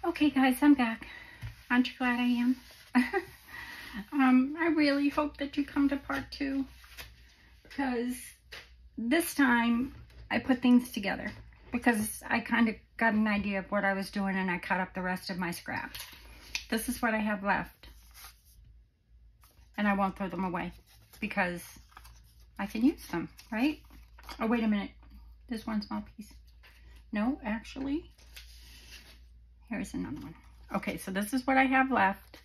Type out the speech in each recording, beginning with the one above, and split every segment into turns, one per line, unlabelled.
Okay guys, I'm back. Aren't you glad I am? I really hope that you come to part 2, because this time I put things together because I kind of got an idea of what I was doing and I cut up the rest of my scraps. This is what I have left, and I won't throw them away because I can use them, right? Oh, wait a minute. There's one small piece. No, actually, here's another one. Okay, so this is what I have left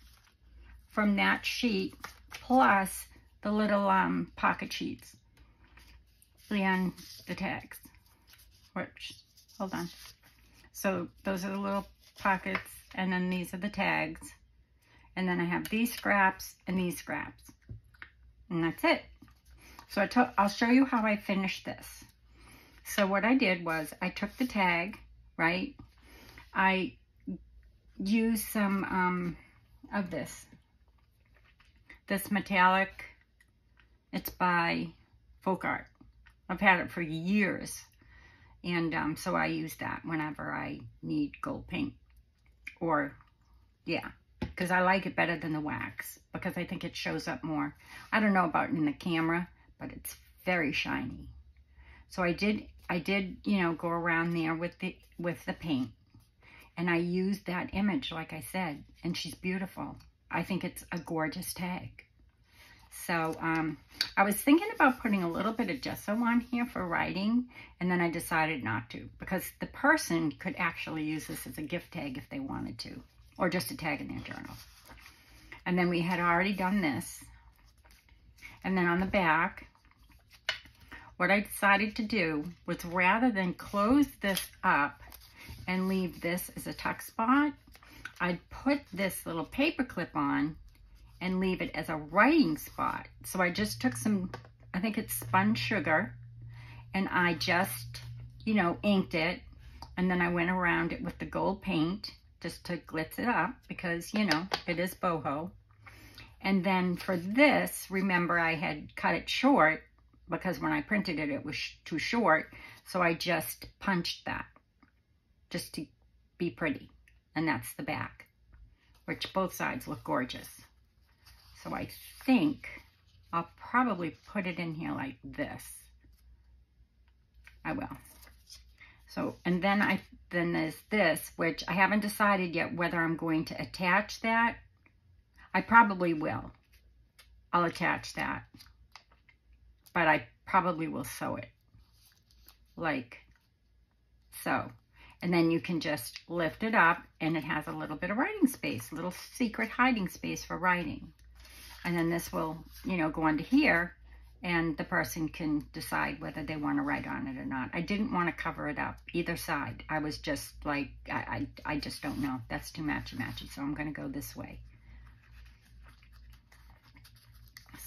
from that sheet, plus the little pocket sheets and the tags, which, hold on. So those are the little pockets, and then these are the tags. And then I have these scraps and these scraps. And that's it. So I'll show you how I finished this. So what I did was I took the tag, right? I use some of this metallic. It's by Folk Art. I've had it for years, and so I use that whenever I need gold paint, or yeah, because I like it better than the wax, because I think it shows up more. I don't know about in the camera, but it's very shiny. So I did you know, go around there with the paint. And I used that image, like I said, and she's beautiful. I think it's a gorgeous tag. So I was thinking about putting a little bit of gesso on here for writing, and then I decided not to, because the person could actually use this as a gift tag if they wanted to, or just a tag in their journal. And then we had already done this. And then on the back, what I decided to do was, rather than close this up and leave this as a tuck spot, I'd put this little paper clip on and leave it as a writing spot. So I just took some, I think it's spun sugar, and I just, you know, inked it, and then I went around it with the gold paint just to glitz it up, because, you know, it is boho. And then for this, remember, I had cut it short because when I printed it, it was too short. So I just punched that just to be pretty. And that's the back, which both sides look gorgeous. So I think I'll probably put it in here like this. I will. So, and then there's this, which I haven't decided yet whether I'm going to attach that. I probably will. I'll attach that. But I probably will sew it. Like so. And then you can just lift it up, and it has a little bit of writing space, a little secret hiding space for writing. And then this will, you know, go onto here, and the person can decide whether they want to write on it or not. I didn't want to cover it up either side. I was just like, I just don't know. That's too matchy-matchy, so I'm going to go this way.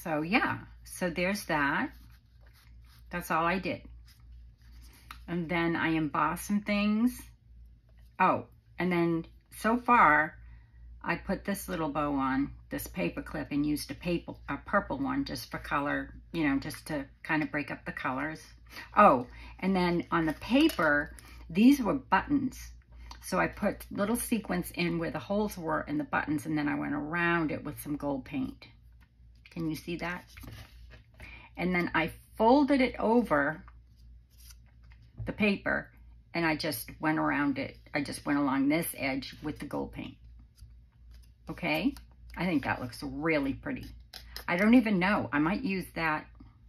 So yeah, so there's that. That's all I did. And then I embossed some things. Oh, and then so far, I put this little bow on, this paper clip, and used a purple one just for color, you know, just to kind of break up the colors. Oh, and then on the paper, these were buttons. So I put little sequins in where the holes were in the buttons, and then I went around it with some gold paint. Can you see that? And then I folded it over the paper, and I just went around it. I just went along this edge with the gold paint. Okay? I think that looks really pretty. I don't even know. I might use that.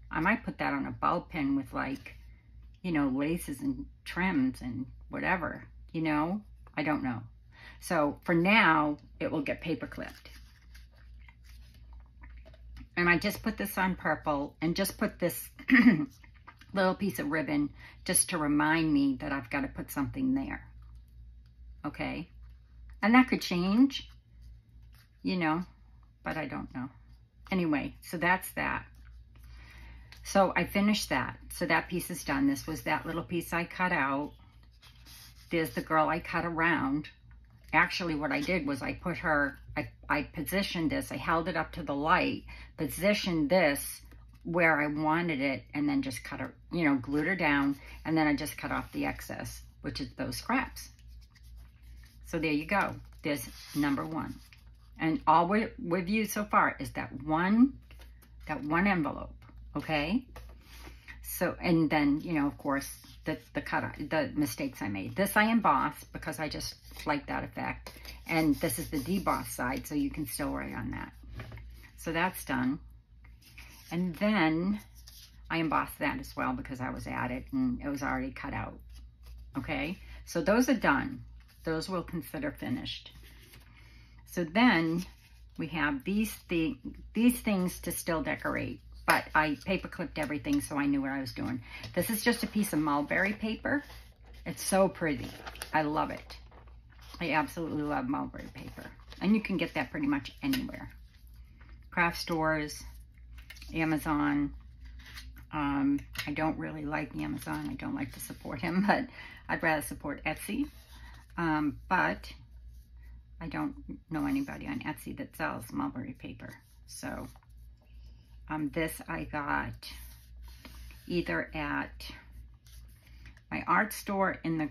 I might put that on a ball pin with, like, you know, laces and trims and whatever, you know? I don't know. So for now, it will get paper clipped. And I just put this on purple, and just put this little piece of ribbon just to remind me that I've got to put something there. Okay? And that could change, you know, but I don't know. Anyway, so that's that. So I finished that. So that piece is done. This was that little piece I cut out. There's the girl I cut around. Actually, what I did was I put her, I positioned this, I held it up to the light, positioned this where I wanted it, and then just cut her, you know, glued her down, and then I just cut off the excess, which is those scraps. So there you go. There's number 1. And all we've used so far is that one envelope, okay? So, and then, you know, of course, the mistakes I made. This I embossed because I just like that effect. And this is the deboss side, so you can still write on that. So that's done. And then I embossed that as well because I was at it and it was already cut out. Okay, so those are done. Those we'll consider finished. So then we have these things to still decorate, but I paper clipped everything so I knew what I was doing. This is just a piece of mulberry paper. It's so pretty. I love it. I absolutely love mulberry paper. And you can get that pretty much anywhere. Craft stores, Amazon. I don't really like Amazon. I don't like to support him, but I'd rather support Etsy. But I don't know anybody on Etsy that sells mulberry paper. So this I got either at my art store in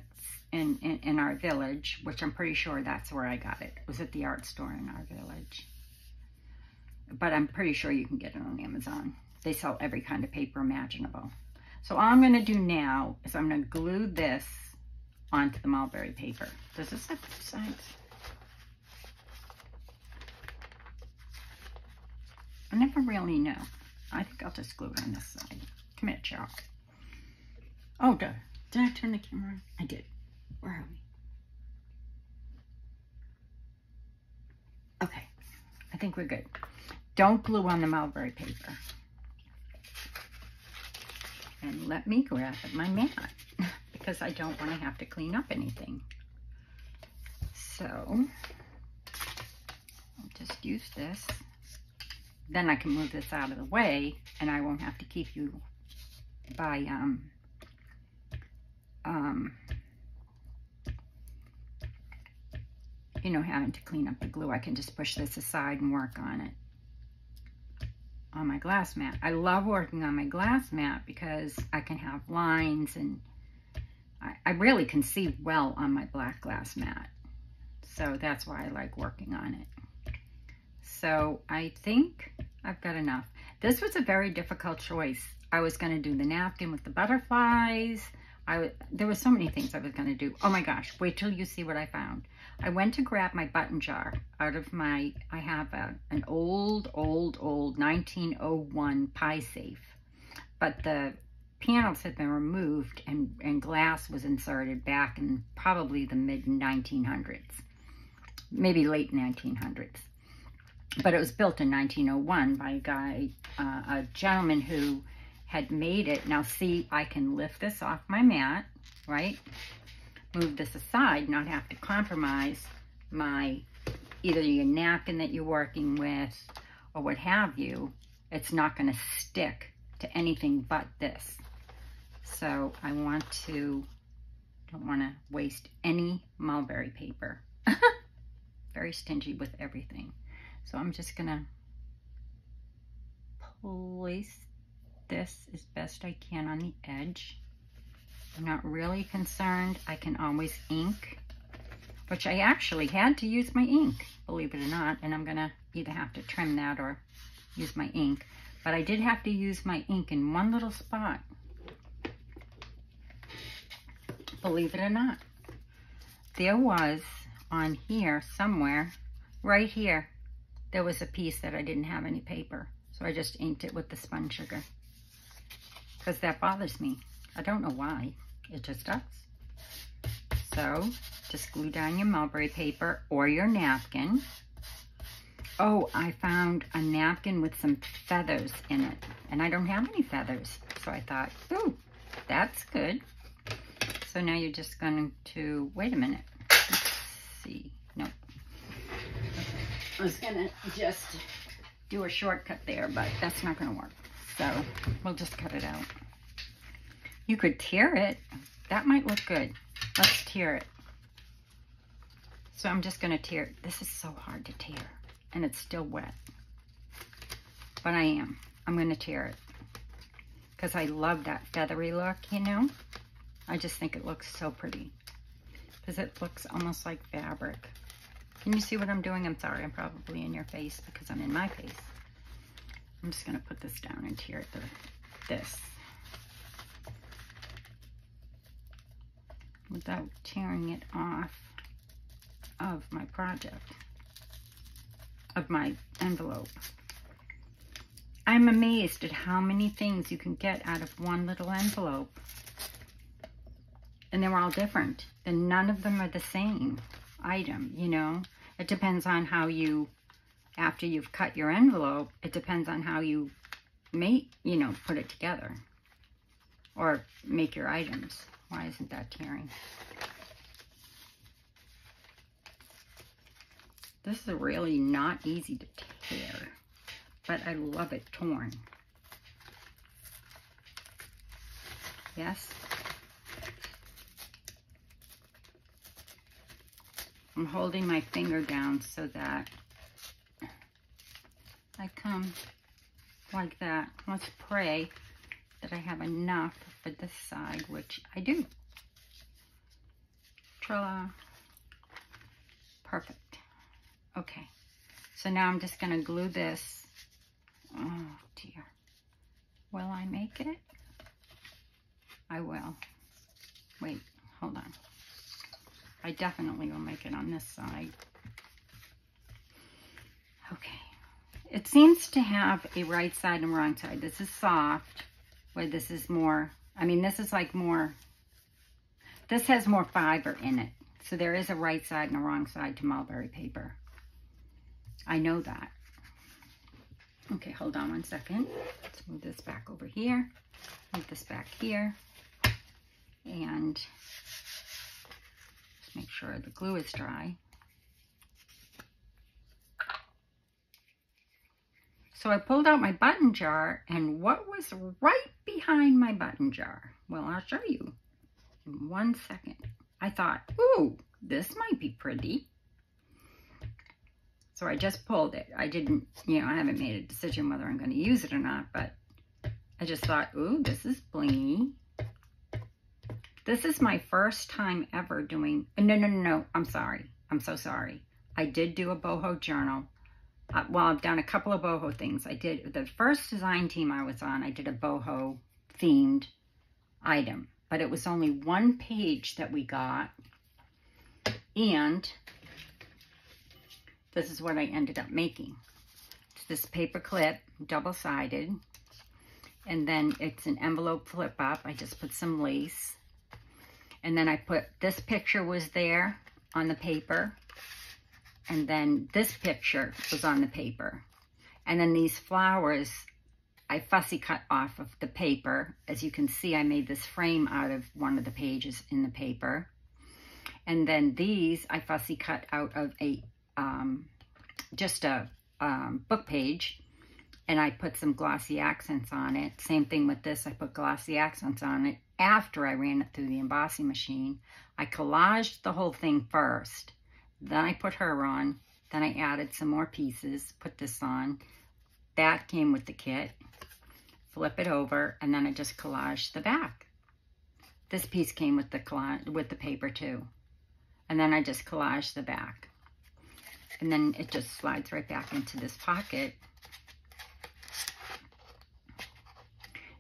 our village, which I'm pretty sure that's where I got it. It was at the art store in our village. But I'm pretty sure you can get it on Amazon. They sell every kind of paper imaginable. So all I'm going to do now is I'm going to glue this onto the mulberry paper. Does this have 2 sides? I never really know. I think I'll just glue it on this side. Come here, Cheryl. Oh, did I turn the camera on? I did. Where are we? Okay. I think we're good. Don't glue on the mulberry paper. And let me grab my mat because I don't want to have to clean up anything. So I'll just use this. Then I can move this out of the way and I won't have to keep you by you know, having to clean up the glue. I can just push this aside and work on it on my glass mat. I love working on my glass mat because I can have lines and I really can see well on my black glass mat. So that's why I like working on it. So I think I've got enough. This was a very difficult choice. I was going to do the napkin with the butterflies. There were so many things I was going to do. Oh my gosh, wait till you see what I found. I went to grab my button jar out of I have an old 1901 pie safe, but the panels had been removed and glass was inserted back in probably the mid 1900s, maybe late 1900s. But it was built in 1901 by a guy, a gentleman who had made it. Now see, I can lift this off my mat, right? Move this aside, not have to compromise either your napkin that you're working with or what have you. It's not going to stick to anything but this. So I don't want to waste any mulberry paper. Very stingy with everything. So I'm just going to place this as best I can on the edge. I'm not really concerned. I can always ink, which I actually had to use my ink, believe it or not, and I'm gonna either have to trim that or use my ink. But I did have to use my ink in one little spot, believe it or not. There was on here somewhere, right here, there was a piece that I didn't have any paper. So I just inked it with the spun sugar because that bothers me. I don't know why, it just does. So just glue down your mulberry paper or your napkin. Oh, I found a napkin with some feathers in it and I don't have any feathers. So I thought, ooh, that's good. So now you're just going to, wait a minute, let's see, nope. I was gonna just do a shortcut there, but that's not gonna work. So we'll just cut it out. You could tear it. That might look good. Let's tear it. So I'm just gonna tear it. This is so hard to tear and it's still wet. But I'm gonna tear it because I love that feathery look, you know? I just think it looks so pretty. because it looks almost like fabric. Can you see what I'm doing? I'm sorry, I'm probably in your face because I'm in my face. I'm just gonna put this down into here, this, without tearing it off of my project, of my envelope. I'm amazed at how many things you can get out of one little envelope. And they're all different. And none of them are the same item, you know. It depends on how you, after you've cut your envelope, it depends on how you make, you know, put it together. Or make your items. Why isn't that tearing? This is really not easy to tear, but I love it torn. Yes? I'm holding my finger down so that I come like that. Let's pray that I have enough for this side, which I do. Trilla. Perfect. Okay. So now I'm just going to glue this. Oh, dear. Will I make it? I will. Wait, hold on. I definitely will make it on this side. Okay. It seems to have a right side and wrong side. This is soft, where this is more, I mean, this is like more, this has more fiber in it. So there is a right side and a wrong side to mulberry paper. I know that. Okay, hold on one second. Let's move this back over here. Move this back here. And just make sure the glue is dry. So I pulled out my button jar, and what was right behind my button jar? Well, I'll show you in 1 second. I thought, ooh, this might be pretty. So I just pulled it. I didn't, you know, I haven't made a decision whether I'm going to use it or not, but I just thought, ooh, this is blingy. This is my first time ever doing, no, I'm sorry. I'm so sorry. I did do a boho journal. Well, I've done a couple of boho things. I did, the first design team I was on, I did a boho themed item, but it was only 1 page that we got. And this is what I ended up making. It's this paper clip, double-sided, and then it's an envelope flip up. I just put some lace. And then I put, this picture was there on the paper. And then this picture was on the paper. And then these flowers, I fussy cut off of the paper. As you can see, I made this frame out of one of the pages in the paper. And then these, I fussy cut out of a, just a book page. And I put some glossy accents on it. Same thing with this, I put glossy accents on it after I ran it through the embossing machine. I collaged the whole thing first. Then I put her on. Then I added some more pieces, put this on. That came with the kit. Flip it over, and then I just collaged the back. This piece came with the paper too. And then I just collaged the back. And then it just slides right back into this pocket.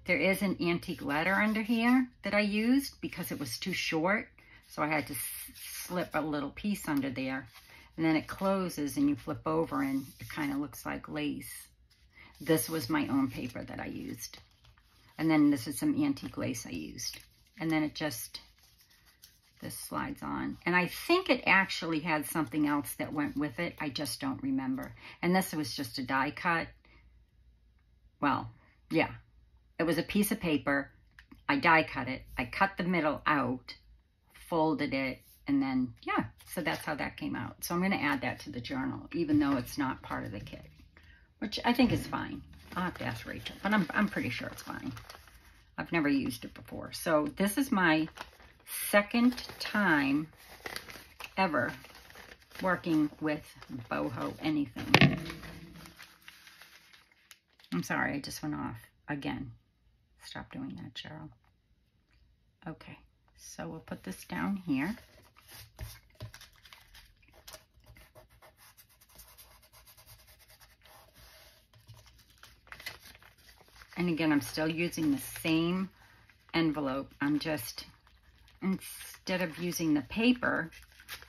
There is an antique letter under here that I used because it was too short. So I had to slip a little piece under there. And then it closes and you flip over and it kind of looks like lace. This was my own paper that I used. And then this is some antique lace I used. And then it just, this slides on. And I think it actually had something else that went with it. I just don't remember. And this was just a die cut. Well, yeah. It was a piece of paper. I die cut it. I cut the middle out, folded it, and then, yeah. So that's how that came out. So I'm going to add that to the journal, even though it's not part of the kit, which I think is fine. I'll have to ask Rachel, but I'm pretty sure it's fine. I've never used it before. So this is my second time ever working with boho anything. I'm sorry, I just went off again. Stop doing that, Cheryl. Okay, so we'll put this down here. And again, I'm still using the same envelope. I'm just, instead of using the paper,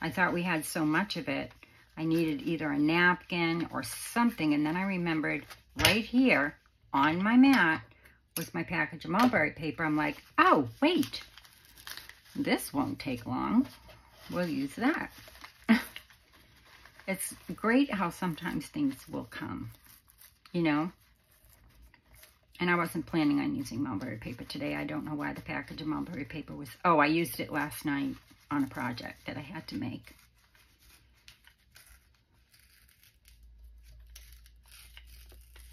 I thought we had so much of it, I needed either a napkin or something. And then I remembered right here on my mat was my package of mulberry paper. I'm like, oh, wait, this won't take long. We'll use that. It's great how sometimes things will come, you know? And I wasn't planning on using mulberry paper today. I don't know why the package of mulberry paper was... Oh, I used it last night on a project that I had to make.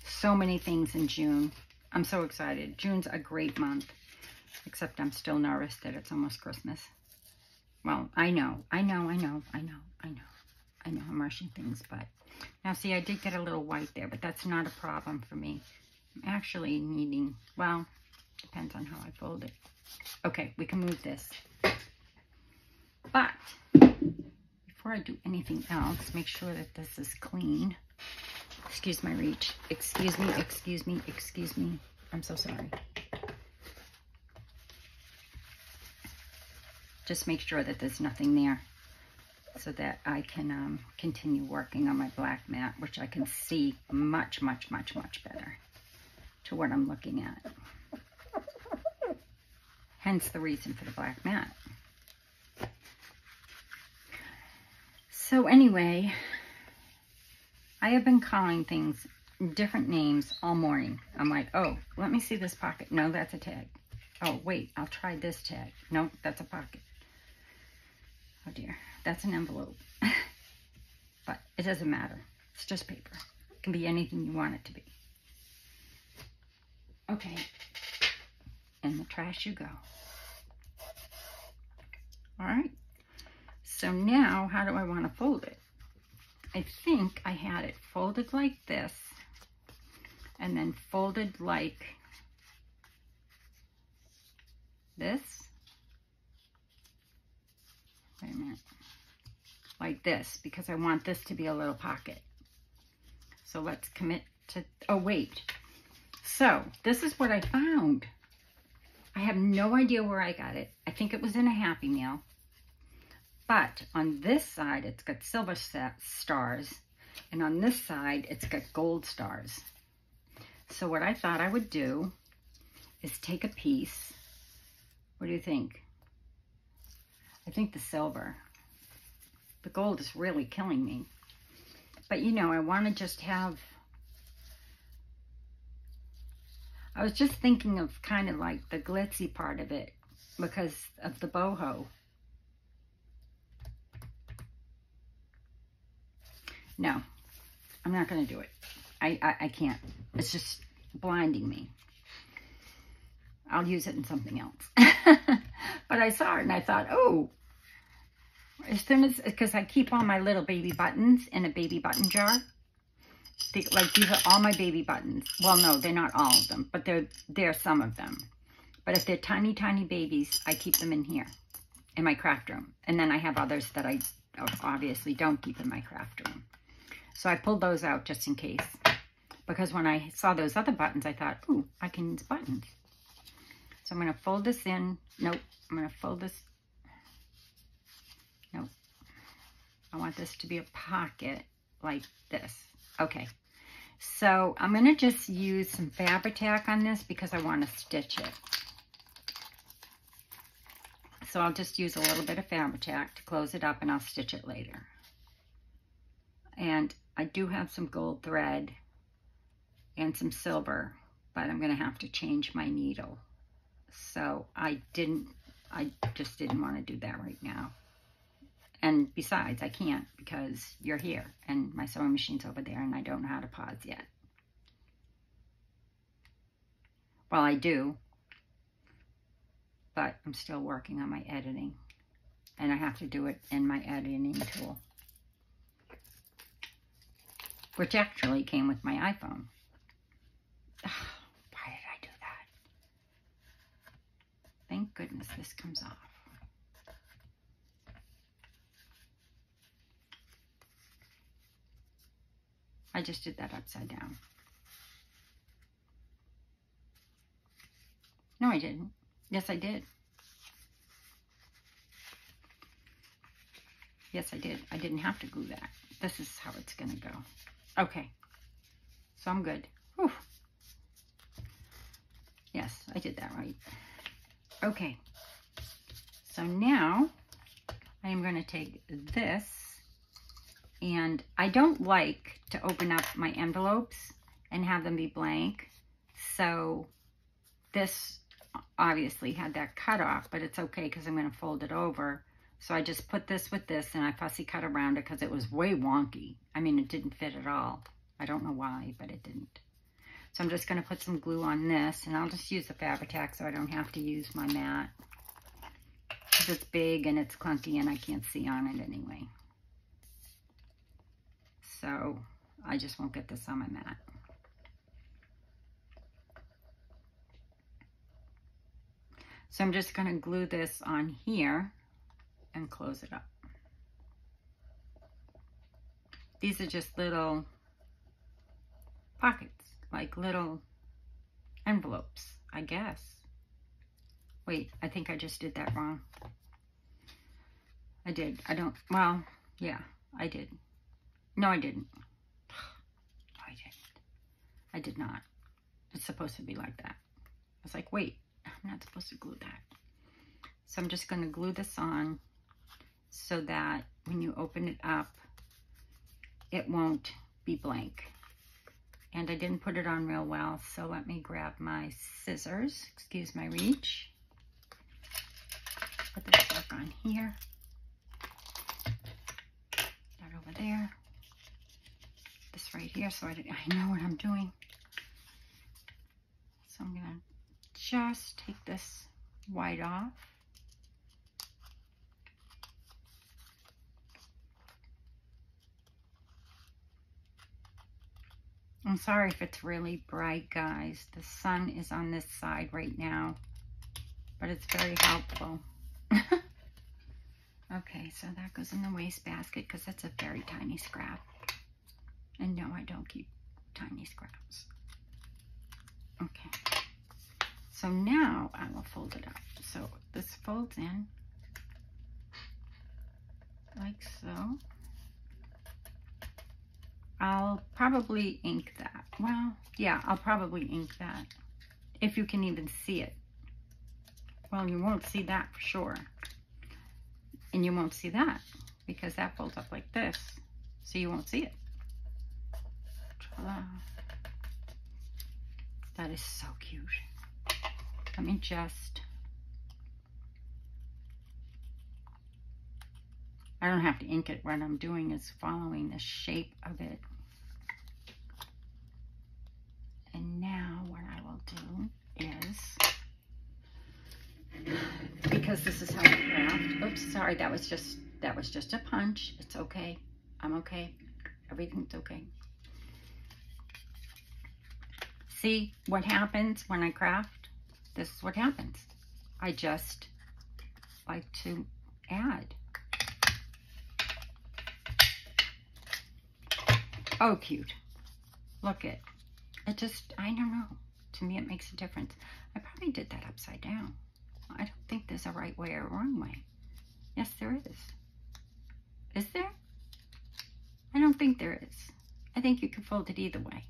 So many things in June. I'm so excited. June's a great month. Except I'm still nervous that it's almost Christmas. Well, I know I'm rushing things, but... Now, see, I did get a little white there, but that's not a problem for me. I'm actually needing, well, depends on how I fold it. Okay, we can move this. But before I do anything else, make sure that this is clean. Excuse my reach. Excuse me, excuse me, excuse me. I'm so sorry. Just make sure that there's nothing there so that I can continue working on my black mat, which I can see much, much, much, much better to what I'm looking at. Hence the reason for the black mat. So anyway, I have been calling things different names all morning. I'm like, oh, let me see this pocket. No, that's a tag. Oh, wait, I'll try this tag. No, that's a pocket. Oh dear, that's an envelope. But it doesn't matter. It's just paper. It can be anything you want it to be. Okay, in the trash you go. All right, so now how do I want to fold it? I think I had it folded like this and then folded like this. Wait a minute. Like this, because I want this to be a little pocket. So let's commit to, oh wait. So, this is what I found. I have no idea where I got it. I think it was in a Happy Meal. But on this side, it's got silver stars. And on this side, it's got gold stars. So what I thought I would do is take a piece. What do you think? I think the silver. The gold is really killing me. But you know, I want to just have... I was just thinking of kind of like the glitzy part of it because of the boho. No, I'm not going to do it. I can't. It's just blinding me. I'll use it in something else. But I saw it and I thought, oh, as soon as, because I keep all my little baby buttons in a baby button jar. Like these are all my baby buttons. Well, no, they're not all of them, but they're some of them. But if they're tiny, tiny babies, I keep them in here, in my craft room. And then I have others that I obviously don't keep in my craft room. So I pulled those out just in case. Because when I saw those other buttons, I thought, ooh, I can use buttons. So I'm going to fold this in. Nope, I'm going to fold this. Nope. I want this to be a pocket like this. Okay, so I'm going to just use some Fabri-Tac on this because I want to stitch it. So I'll just use a little bit of Fabri-Tac to close it up and I'll stitch it later. And I do have some gold thread and some silver, but I'm going to have to change my needle. So I just didn't want to do that right now. And besides, I can't because you're here and my sewing machine's over there and I don't know how to pause yet. Well, I do, but I'm still working on my editing and I have to do it in my editing tool, which actually came with my iPhone. Why did I do that? Thank goodness this comes off. I just did that upside down. No, I didn't. Yes, I did. Yes, I did. I didn't have to glue that. This is how it's going to go. Okay. So I'm good. Whew. Yes, I did that right. Okay. So now I am going to take this, and I don't like to open up my envelopes and have them be blank. So this obviously had that cut off, but it's okay because I'm going to fold it over. So I just put this with this, and I fussy cut around it because it was way wonky. I mean, it didn't fit at all. I don't know why, but it didn't. So I'm just going to put some glue on this, and I'll just use the Fabri-Tac so I don't have to use my mat. Because it's big and it's clunky and I can't see on it anyway. So I just won't get this on my mat. So I'm just going to glue this on here and close it up. These are just little pockets, like little envelopes, I guess. Wait, I think I just did that wrong. I did. I don't, well, yeah, I did. No, I didn't. No, I didn't. I did not. It's supposed to be like that. I was like, wait, I'm not supposed to glue that. So I'm just going to glue this on so that when you open it up, it won't be blank. And I didn't put it on real well, so let me grab my scissors. Excuse my reach. Put this back on here. That over there. This right here, so I know what I'm doing. So I'm gonna just take this white off. I'm sorry if it's really bright, guys. The sun is on this side right now, but it's very helpful. Okay, so that goes in the wastebasket because that's a very tiny scrap. And no, I don't keep tiny scraps. Okay, so now I will fold it up. So this folds in like so. I'll probably ink that. Well, yeah, I'll probably ink that if you can even see it. Well, you won't see that for sure. And you won't see that because that folds up like this. So you won't see it. Ta-da. That is so cute. Let me just... I don't have to ink it. What I'm doing is following the shape of it. And now what I will do is, because this is how I craft. Oops, sorry, that was just a punch. It's okay. I'm okay. Everything's okay. See what happens when I craft? This is what happens. I just like to add. Oh, cute. Look it. It just, I don't know. To me, it makes a difference. I probably did that upside down. I don't think there's a right way or a wrong way. Yes, there is. Is there? I don't think there is. I think you can fold it either way.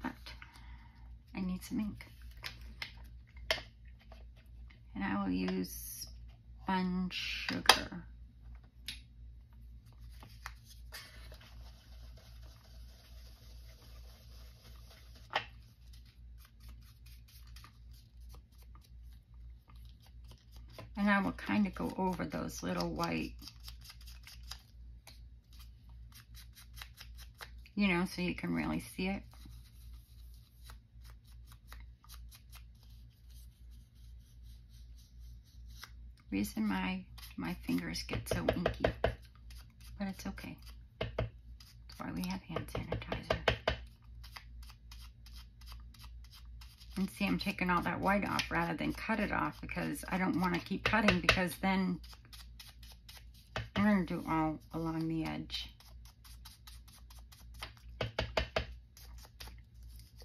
But I need some ink. And I will use sponge sugar. And I will kind of go over those little white, you know, so you can really see it. Reason my fingers get so inky, but it's okay. That's why we have hand sanitizer. And see, I'm taking all that white off rather than cut it off because I don't want to keep cutting, because then I'm going to do all along the edge.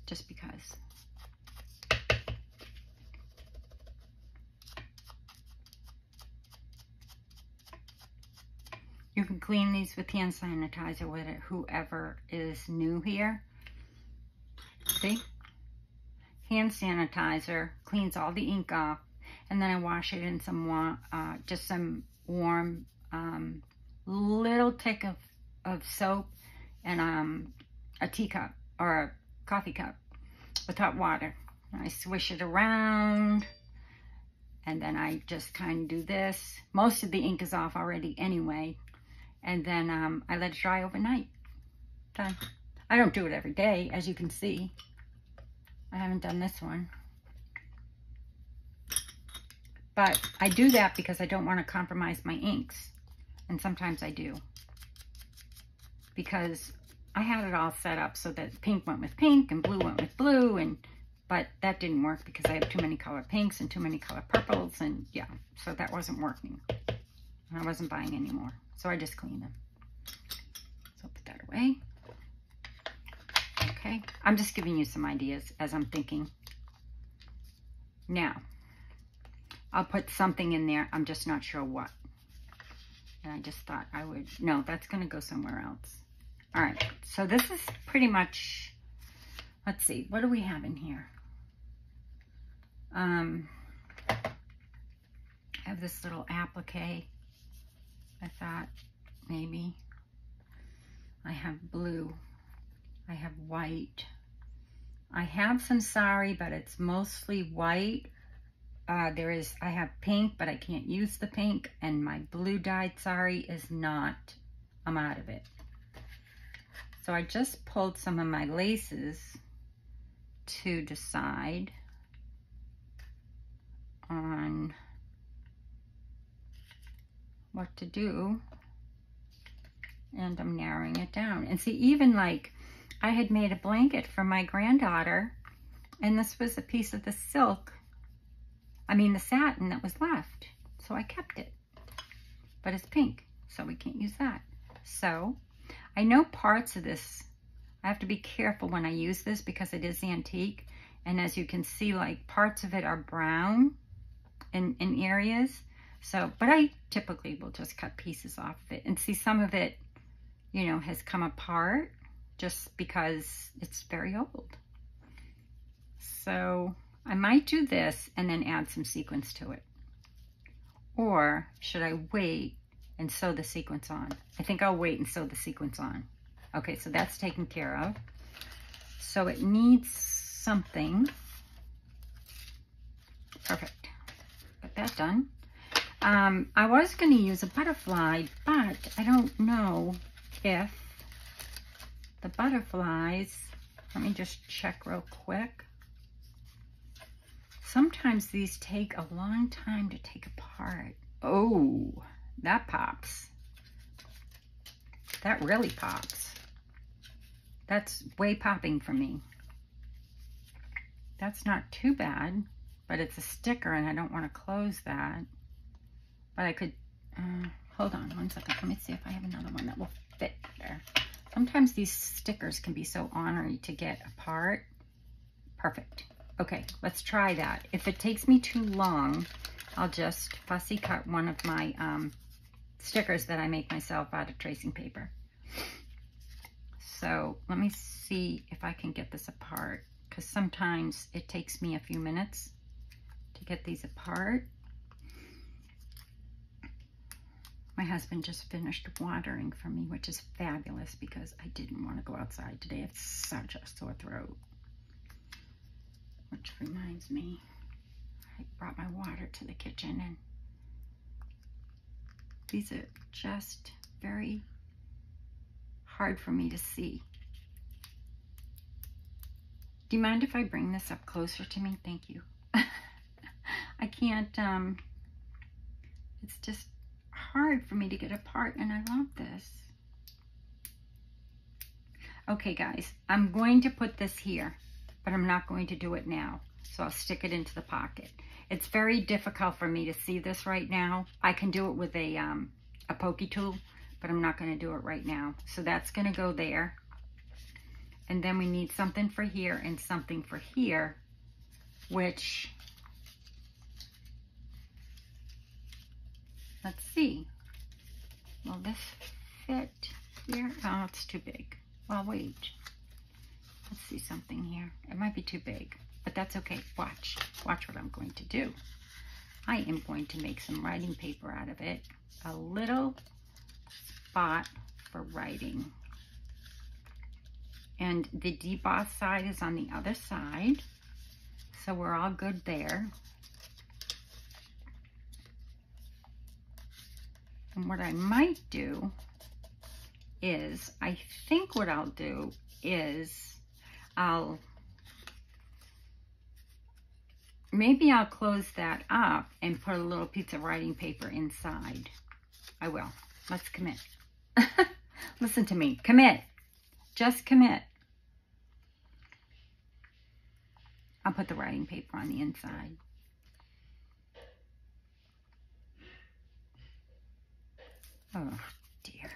just because. You can clean these with hand sanitizer with it, whoever is new here. See? Hand sanitizer cleans all the ink off, and then I wash it in some just some warm little tick of soap and a teacup or a coffee cup with hot water. And I swish it around, and then I just kind of do this. Most of the ink is off already anyway, and then I let it dry overnight. Done. I don't do it every day, as you can see. I haven't done this one. But I do that because I don't want to compromise my inks. And sometimes I do. Because I had it all set up so that pink went with pink and blue went with blue. But that didn't work because I have too many color pinks and too many color purples. And yeah, so that wasn't working. I wasn't buying anymore. So I just cleaned them. So put that away. Okay, I'm just giving you some ideas as I'm thinking. Now, I'll put something in there. I'm just not sure what. And I just thought I would, no, that's going to go somewhere else. All right, so this is pretty much, let's see, what do we have in here? I have this little applique. I thought maybe. I have blue. I have white. I have some sari, but it's mostly white. I have pink, but I can't use the pink. And my blue dyed sari is not. I'm out of it. So I just pulled some of my laces to decide on what to do. And I'm narrowing it down. And see, even like, I had made a blanket for my granddaughter, and this was a piece of the silk, the satin that was left. So I kept it. But it's pink, so we can't use that. So, I know parts of this, I have to be careful when I use this because it is antique. And as you can see, like, parts of it are brown in areas. So, but I typically will just cut pieces off of it. And see, some of it, you know, has come apart just because it's very old. So I might do this and then add some sequins to it. Or should I wait and sew the sequins on? I think I'll wait and sew the sequins on. Okay, so that's taken care of. So it needs something. Perfect. Got that done. I was going to use a butterfly, but I don't know if the butterflies, let me just check real quick. Sometimes these take a long time to take apart. Oh, that pops. That really pops. That's way popping for me. That's not too bad, but it's a sticker and I don't want to close that. But I could, hold on one second. Let me see if I have another one that will fit better. Sometimes these stickers can be so ornery to get apart. Perfect. Okay, let's try that. If it takes me too long, I'll just fussy cut one of my stickers that I make myself out of tracing paper. So let me see if I can get this apart, because sometimes it takes me a few minutes to get these apart. My husband just finished watering for me, which is fabulous because I didn't want to go outside today. It's such a sore throat. Which reminds me, I brought my water to the kitchen and these are just very hard for me to see. Do you mind if I bring this up closer to me? Thank you. I can't, it's just hard for me to get apart and I love this. Okay guys, I'm going to put this here, but I'm not going to do it now. So I'll stick it into the pocket. It's very difficult for me to see this right now. I can do it with a pokey tool, but I'm not going to do it right now. So that's going to go there. And then we need something for here and something for here, which, let's see. Will this fit here? Oh, it's too big. Well, wait. Let's see something here. It might be too big, but that's okay. Watch. Watch what I'm going to do. I am going to make some writing paper out of it. A little spot for writing. And the deboss side is on the other side. So we're all good there. And what I might do is, I think what I'll do is, maybe I'll close that up and put a little piece of writing paper inside. I will. Let's commit. Listen to me. Commit. Just commit. I'll put the writing paper on the inside. Oh dear.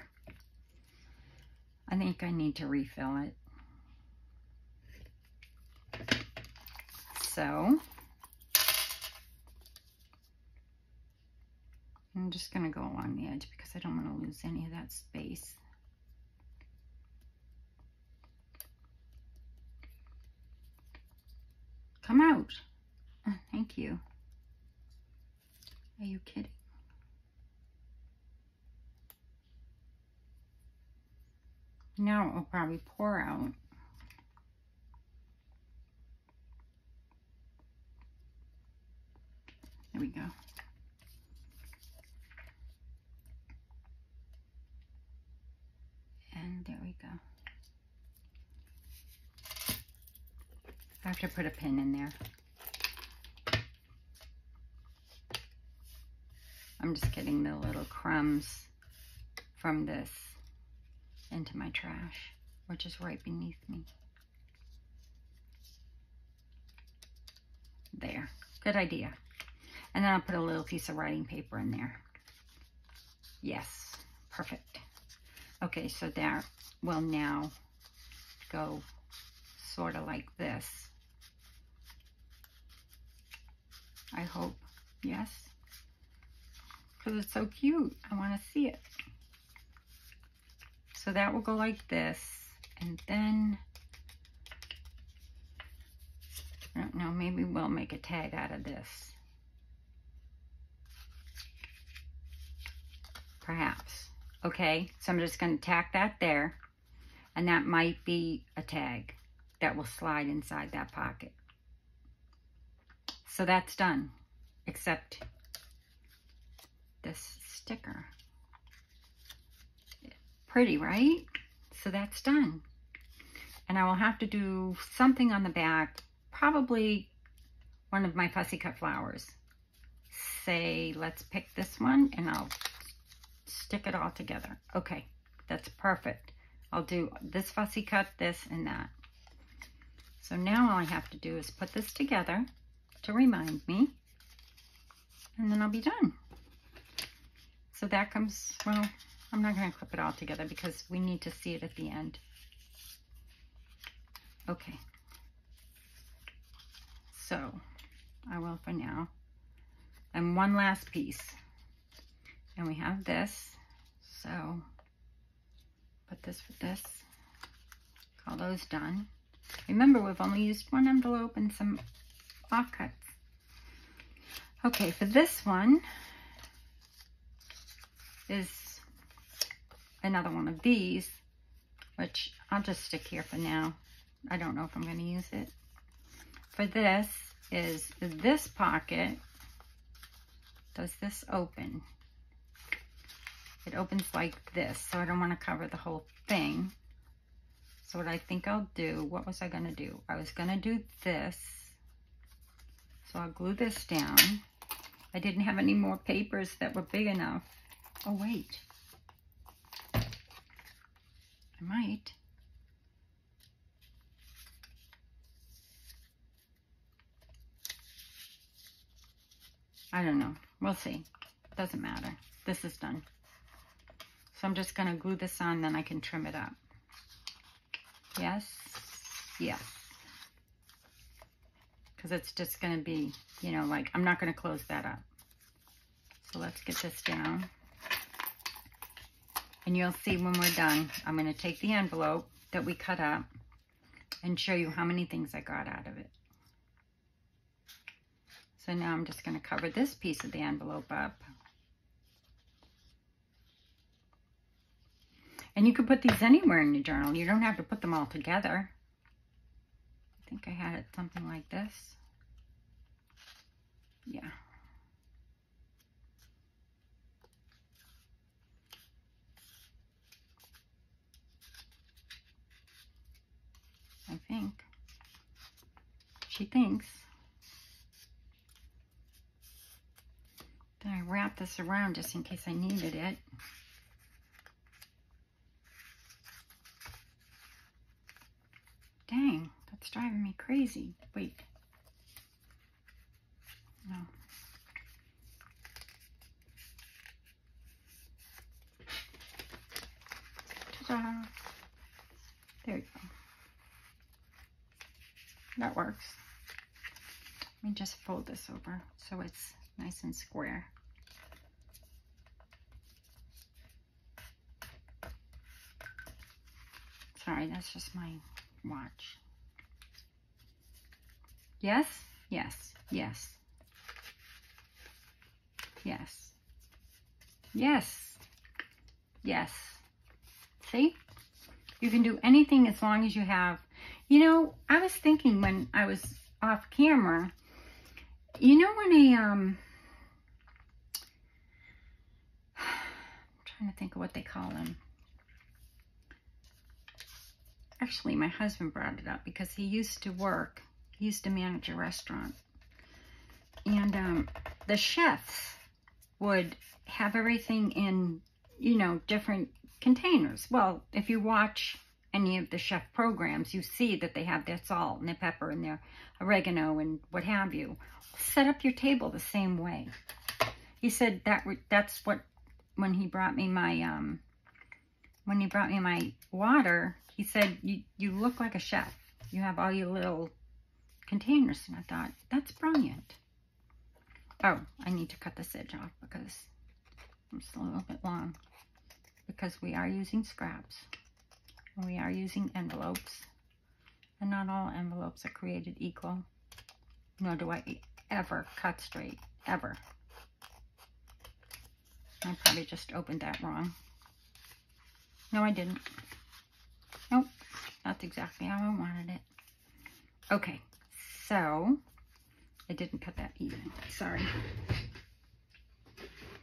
I think I need to refill it. So I'm just going to go along the edge because I don't want to lose any of that space. Come out. Oh, thank you. Are you kidding? Now it will probably pour out. There we go. And there we go. I have to put a pin in there. I'm just getting the little crumbs from this into my trash, which is right beneath me. There. Good idea. And then I'll put a little piece of writing paper in there. Yes. Perfect. Okay, so that will now go sort of like this. I hope. Yes. Because it's so cute. I want to see it. So that will go like this. And then, I don't know, maybe we'll make a tag out of this. Perhaps. Okay, so I'm just going to tack that there. And that might be a tag that will slide inside that pocket. So that's done, except this sticker. Pretty, right? So that's done. And I will have to do something on the back, probably one of my fussy cut flowers. Say, let's pick this one and I'll stick it all together. Okay, that's perfect. I'll do this fussy cut, this and that. So now all I have to do is put this together to remind me, and then I'll be done. So that comes, well, I'm not going to clip it all together because we need to see it at the end. Okay. So I will for now. And one last piece. And we have this. So put this with this. Call those done. Remember, we've only used one envelope and some offcuts. Okay, for this one is another one of these, which I'll just stick here for now. I don't know if I'm going to use it. For this is this pocket. Does this open? It opens like this, so I don't want to cover the whole thing. So what I think I'll do, what was I going to do? I was going to do this. So I'll glue this down. I didn't have any more papers that were big enough. Oh, wait. I might. I don't know. We'll see. Doesn't matter. This is done. So I'm just going to glue this on, then I can trim it up. Yes, yes. Because it's just going to be, you know, like, I'm not going to close that up. So let's get this down. And you'll see when we're done, I'm going to take the envelope that we cut up and show you how many things I got out of it. So now I'm just going to cover this piece of the envelope up. And you could put these anywhere in your journal. You don't have to put them all together. I think I had it something like this. Yeah. I think. She thinks. Then I wrap this around just in case I needed it. Dang, that's driving me crazy. Wait. No. Ta-da. There you go. That works. Let me just fold this over so it's nice and square. Sorry, that's just my watch. Yes, yes, yes. Yes. Yes. Yes. See? You can do anything as long as you have... You know, I was thinking when I was off camera, you know when I'm trying to think of what they call them. Actually, my husband brought it up because he used to manage a restaurant. And the chefs would have everything in, you know, different containers. Well, if you watch any of the chef programs, you see that they have their salt and their pepper and their oregano and what have you. Set up your table the same way. He said that's what, when he brought me my water, he said, you look like a chef. You have all your little containers. And I thought, that's brilliant. Oh, I need to cut this edge off because it's a little bit long. Because we are using scraps. And we are using envelopes. And not all envelopes are created equal. Nor do I ever cut straight. Ever. I probably just opened that wrong. No, I didn't. Nope. That's exactly how I wanted it. Okay. So, I didn't cut that even. Sorry.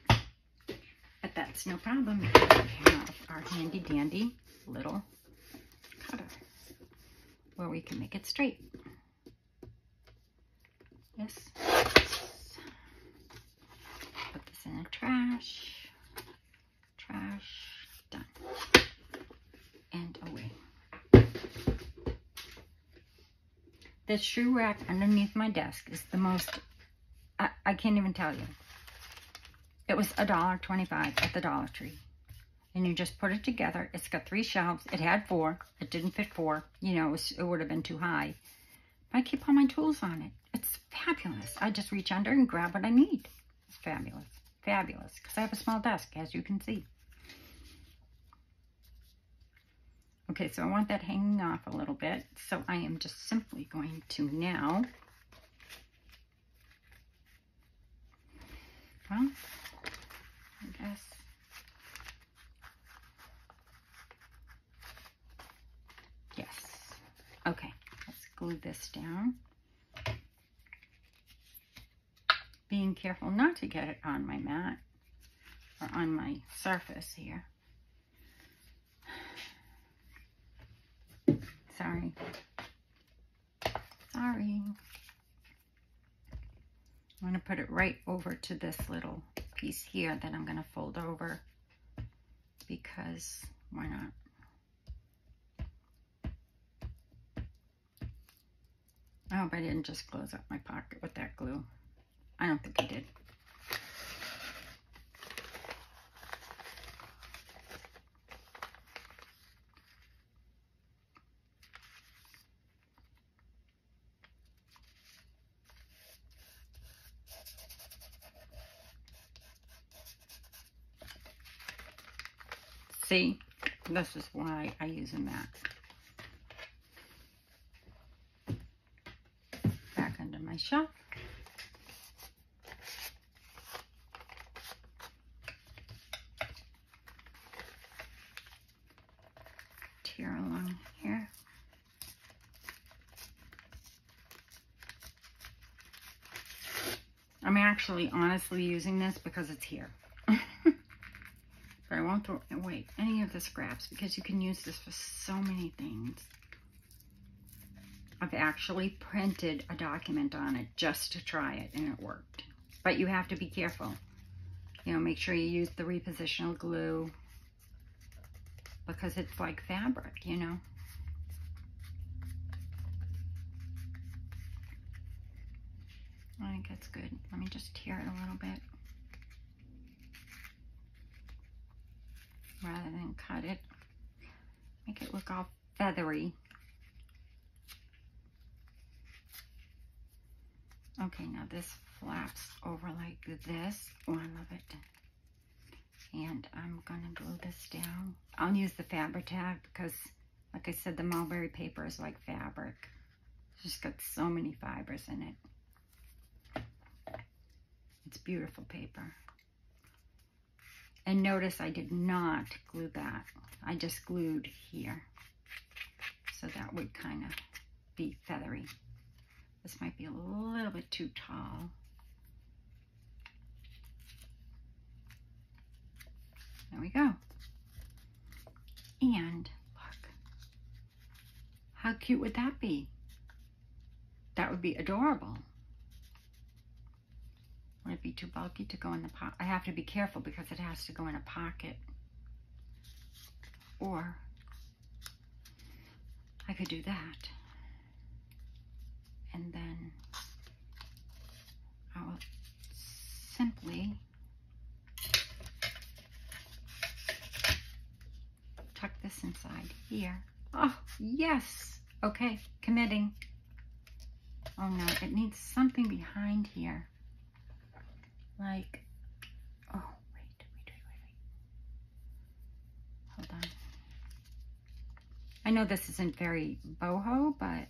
But that's no problem because we have our handy dandy little cutter where we can make it straight. Yes. Put this in the trash. Trash. Done. And away. The shoe rack underneath my desk is the most, I can't even tell you. It was $1.25 at the Dollar Tree. And you just put it together. It's got 3 shelves. It had 4. It didn't fit 4. You know, it would have been too high. But I keep all my tools on it. It's fabulous. I just reach under and grab what I need. It's fabulous. Fabulous. Because I have a small desk, as you can see. Okay, so I want that hanging off a little bit. So I am just simply going to now... Well, I guess... Yes. Okay, let's glue this down. Being careful not to get it on my mat or on my surface here. Sorry. Sorry. I'm going to put it right over to this little piece here that I'm going to fold over because why not? I hope I didn't just close up my pocket with that glue. I don't think I did. See, this is why I use a mat. Back under my shelf. Tear along here. I'm actually honestly using this because it's here. But I won't throw away any of the scraps because you can use this for so many things. I've actually printed a document on it just to try it, and it worked. But you have to be careful. You know, make sure you use the repositional glue because it's like fabric, you know. I think that's good. Let me just tear it a little bit rather than cut it. Make it look all feathery. Okay, now this flaps over like this. Oh, I love it. And I'm gonna glue this down. I'll use the Fabri-Tac because, like I said, the mulberry paper is like fabric. It's just got so many fibers in it. It's beautiful paper. And notice I did not glue that. I just glued here. So that would kind of be feathery. This might be a little bit too tall. There we go. And look, how cute would that be? That would be adorable. Would it be too bulky to go in the pocket? I have to be careful because it has to go in a pocket. Or I could do that. And then I will simply tuck this inside here. Oh, yes. Okay, committing. Oh no, it needs something behind here. Like, oh, wait. Hold on. I know this isn't very boho, but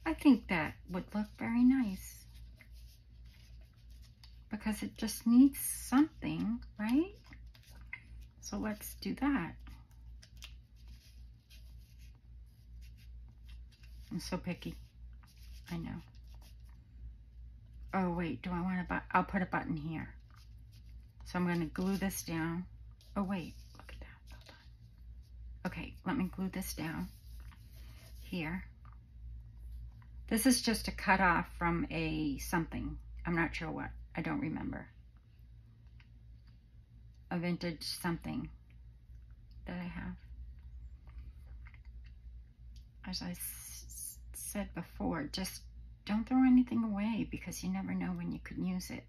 I think that would look very nice. Because it just needs something, right? So let's do that. I'm so picky. I know. Oh, wait, do I want a button? I'll put a button here. So I'm going to glue this down. Oh, wait, look at that. Hold on. Okay, let me glue this down here. This is just a cut off from a something. I'm not sure what. I don't remember. A vintage something that I have. As I said before, just don't throw anything away because you never know when you can use it.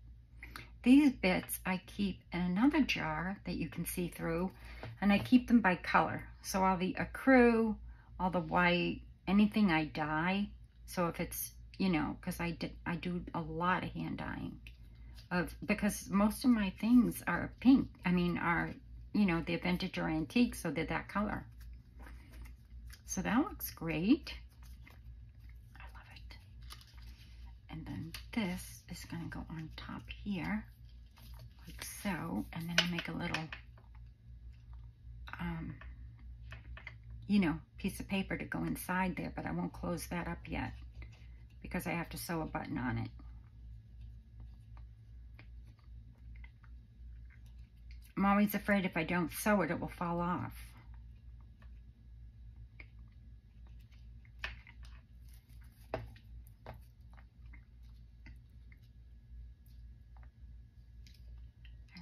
These bits I keep in another jar that you can see through, and I keep them by color. So all the ecru, all the white, anything I dye. So if it's, you know, because I do a lot of hand dyeing, because most of my things are pink. I mean, are, you know, they're vintage or antique, so they're that color. So that looks great. I love it. And then this is going to go on top here, like so. And then I make a little, you know, piece of paper to go inside there, but I won't close that up yet because I have to sew a button on it. I'm always afraid if I don't sew it, it will fall off. And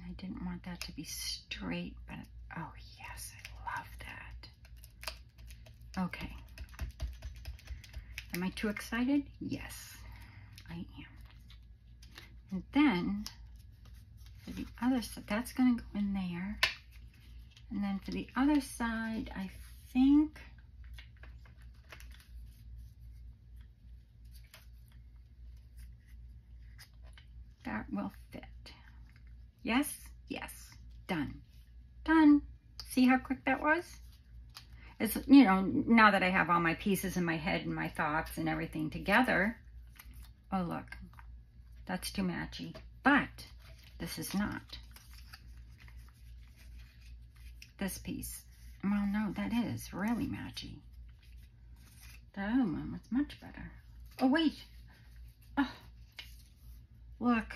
I didn't want that to be straight, but oh yes, I love that. Okay. Am I too excited? Yes, I am. And then for the other side, that's going to go in there. And then for the other side, I think that will fit. Yes? Yes. Done. Done. See how quick that was? It's, you know, now that I have all my pieces in my head and my thoughts and everything together. Oh, look. That's too matchy. But this is not. This piece. Well, no, that is really matchy. The other one was much better. Oh, wait. Oh, look.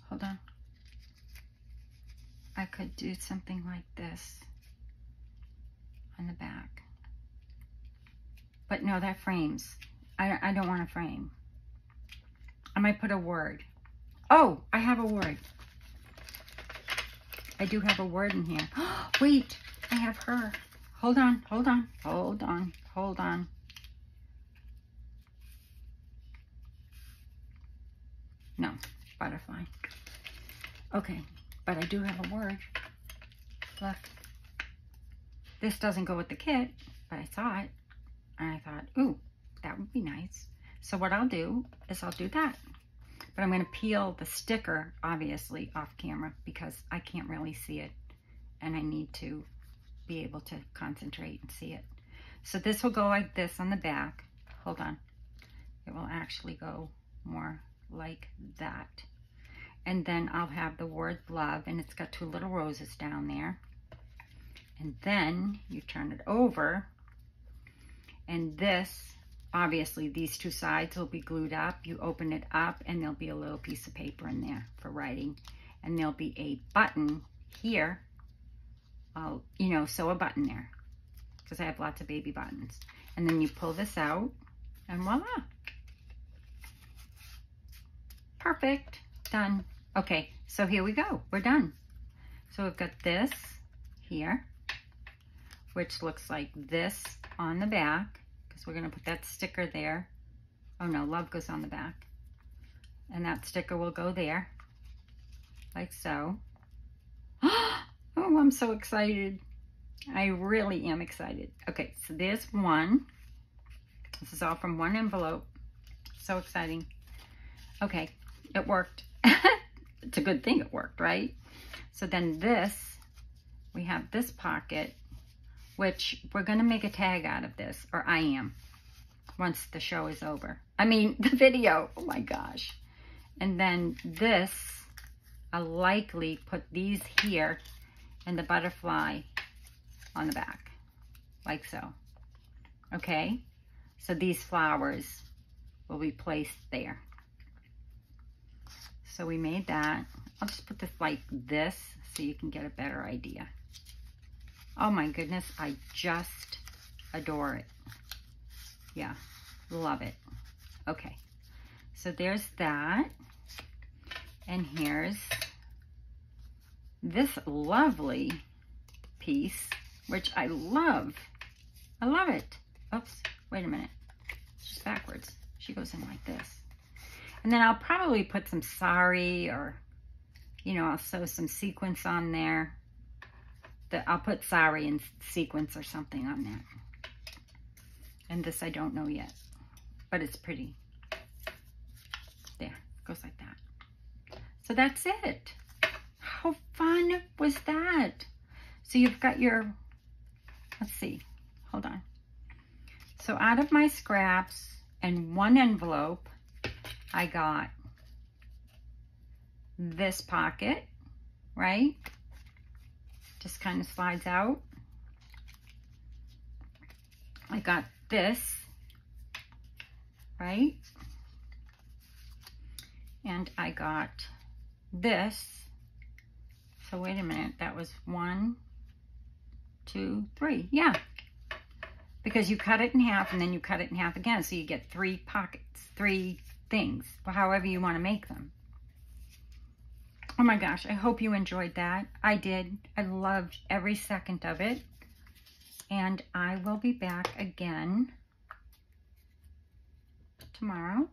Hold on. I could do something like this on the back. But no, that frames. I don't want to frame. I might put a word. Oh, I have a word. I do have a word in here. Wait, I have her. Hold on, hold on, hold on, hold on. No, butterfly. Okay, but I do have a word. Look. This doesn't go with the kit, but I saw it. And I thought, ooh, that would be nice. So what I'll do is I'll do that. But I'm going to peel the sticker, obviously, off camera because I can't really see it. And I need to be able to concentrate and see it. So this will go like this on the back. Hold on. It will actually go more like that. And then I'll have the word love, and it's got two little roses down there. And then you turn it over. And this, obviously, these two sides will be glued up. You open it up, and there'll be a little piece of paper in there for writing. And there'll be a button here. I'll, you know, sew a button there because I have lots of baby buttons. And then you pull this out, and voila. Perfect. Done. Okay, so here we go. We're done. So we've got this here, which looks like this on the back, because we're going to put that sticker there. Oh no, love goes on the back. And that sticker will go there, like so. Oh, I'm so excited. I really am excited. Okay, so there's one. This is all from one envelope. So exciting. Okay, it worked. It's a good thing it worked, right? So then this, we have this pocket, which we're going to make a tag out of this, or I am, once the show is over. I mean, the video. Oh my gosh. And then this, I'll likely put these here and the butterfly on the back, like so. Okay? So these flowers will be placed there. So we made that. I'll just put this like this so you can get a better idea. Oh my goodness, I just adore it. Yeah, love it. Okay, so there's that. And here's this lovely piece, which I love. I love it. Oops, wait a minute. She's backwards. She goes in like this. And then I'll probably put some sari, or, you know, I'll sew some sequins on there. I'll put sari and sequins or something on there. And this I don't know yet, but it's pretty. There, goes like that. So that's it. How fun was that? So you've got your, let's see, hold on. So out of my scraps and one envelope, I got this pocket, right? Just kind of slides out. I got this, right? And I got this. So wait a minute, that was 1, 2, 3. Yeah. Because you cut it in half and then you cut it in half again. So you get 3 pockets, 3 things, however you want to make them. Oh my gosh, I hope you enjoyed that. I did. I loved every second of it. And I will be back again tomorrow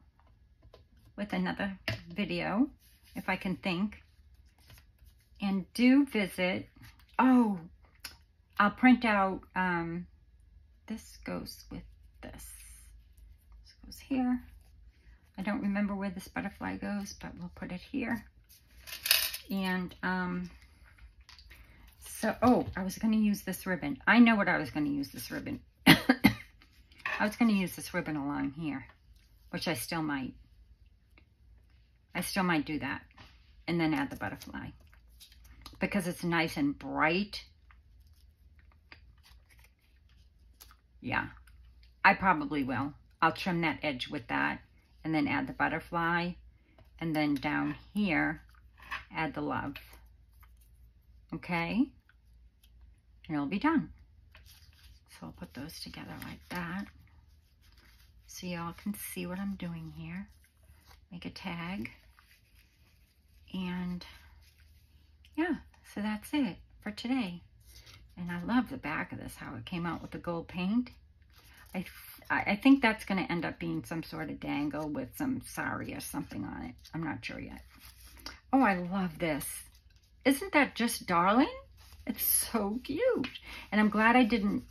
with another video, if I can think. And do visit, oh, I'll print out, this goes with this. This goes here. I don't remember where this butterfly goes, but we'll put it here. And so, oh, I was going to use this ribbon. I know what I was going to use this ribbon. I was going to use this ribbon along here, which I still might. I still might do that. And then add the butterfly. Because it's nice and bright. Yeah, I probably will. I'll trim that edge with that. And then add the butterfly. And then down here, add the love. Okay? And it'll be done. So I'll put those together like that. So y'all can see what I'm doing here. Make a tag. And yeah, so that's it for today. And I love the back of this, how it came out with the gold paint. I think that's going to end up being some sort of dangle with some sari or something on it. I'm not sure yet. Oh, I love this. Isn't that just darling? It's so cute. And I'm glad I didn't,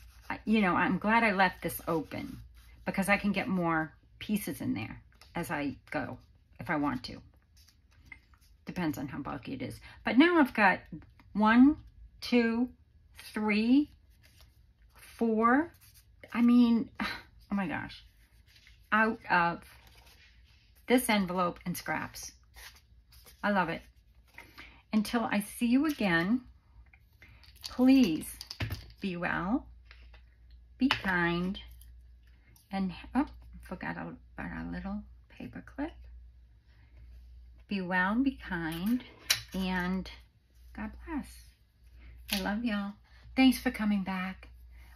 you know, I'm glad I left this open because I can get more pieces in there as I go if I want to. Depends on how bulky it is. But now I've got 1, 2, 3, 4. I mean, oh my gosh. Out of this envelope and scraps. I love it. Until I see you again, please be well, be kind, and, oh, forgot about our little paper clip. Be well, be kind, and God bless. I love y'all. Thanks for coming back.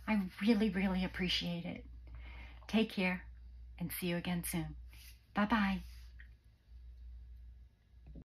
I really, really appreciate it. Take care and see you again soon. Bye-bye.